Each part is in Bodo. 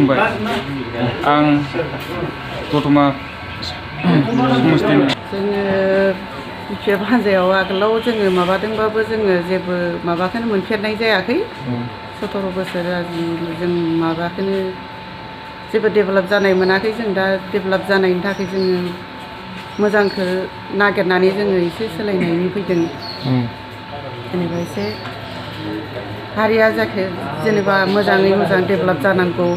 खुलुमबाय आं दतमा समस्थिनि जोङो बिपिएफ हान्जायाव आगोलाव जोङो माबादोंबाबो जोङो जेबो माबाखौनो मोनफेरनाय जायाखै 17 बोसोर जों माबाखौनो जेबो डेभेलप जानाय मोनाखै जों दा डेभेलप जानायनि थाखाय जोङो मोजांखौ नागिरनानै जोङो एसे सोलायनायनि फैदों जेनेबा एसे हारिया जाखो जेनेबा मोजाङै मोजां डेभेलप जानांगौ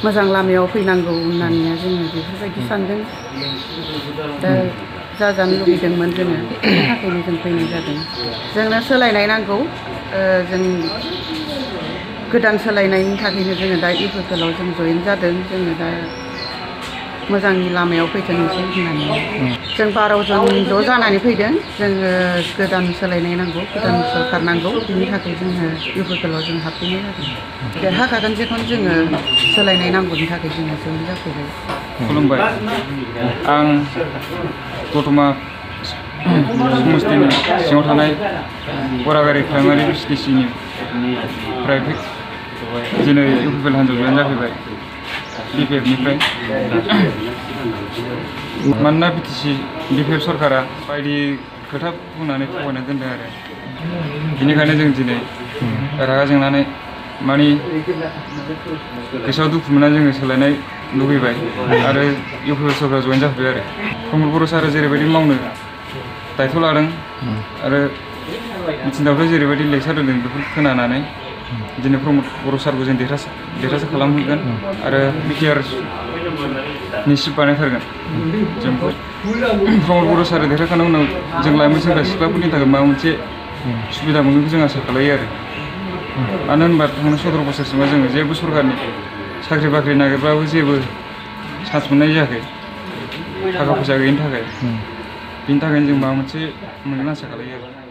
मोजां लामायाव फैनांगौ होननानै जोङो बेफोरबायदि सानदों दा जाजानो लुबैदोंमोन जोङो बेनि थाखायनो जों फैनाय जादों जोंनो सोलायनाय नांगौ जों गोदान सोलायनायनि थाखायनो जोङो दा इउपिपिएलआव जों जइन जादों जोङो दा मोजांनि लामायाव फैथोंसै होननानै जों 12 जन ज' जानानै फैदों जोङो गोदान सोलायनाय नांगौ गोदान सरकार नांगौ बिनि थाखाय जोङो इउपिपिएलआव जों हाबफैनाय जादों देरहाखागोन जेखौनो जोङो सोलायनाय नांगौनि थाखाय जोङो जइन जाफैबाय खुलुमबाय आं दतमा समस्थिनि सिङाव थानाय बरागारि प्राइमारि बिसिडिसिनि प्राइभेट दिनै इउपिपिएल हान्जायाव जइन जाफैबाय बिपिएफनिफ्राय मानोना बिटिसि बिपिएफ सरकारा बायदि खोथा बुंनानै थगायना दोनदों आरो बेनिखायनो जों दिनै रागा जोंनानै मानि गोसोआव दुखु मोनना जोङो सोलायनाय लुबैबाय आरो इउपिपिएल सरकाराव जइन जाफैबाय आरो प्रमद बर' सारा जेरैबायदि मावनो दायथ' लादों आरो मिथिनायावथ' जेरैबायदि लेक्सार होदों बेखौ खोनानानै दिनै प्रमद बर' सारखौ जों देरहासार खालामहैगोन आरो बिटिआरनि सिट बानायथारगोन जों प्रमद बर' सारा देरहाखांनायनि उनाव जों लाइमोन सेंग्रा सिख्लाफोरनि थाखाय माबा मोनसे सुबिदा मोनगोनखौ जों आसा खालायो आरो मानो होनबा थांनाय 17 बोसोरसिमा जोङो जेबो सरकारनि साख्रि बाख्रि नागिरब्लाबो जेबो चान्स मोननाय जायाखै थाखा फैसा गैयिनि थाखाय बिनि थाखायनो जों माबा मोनसे मोनगोन आसा खालायो आरो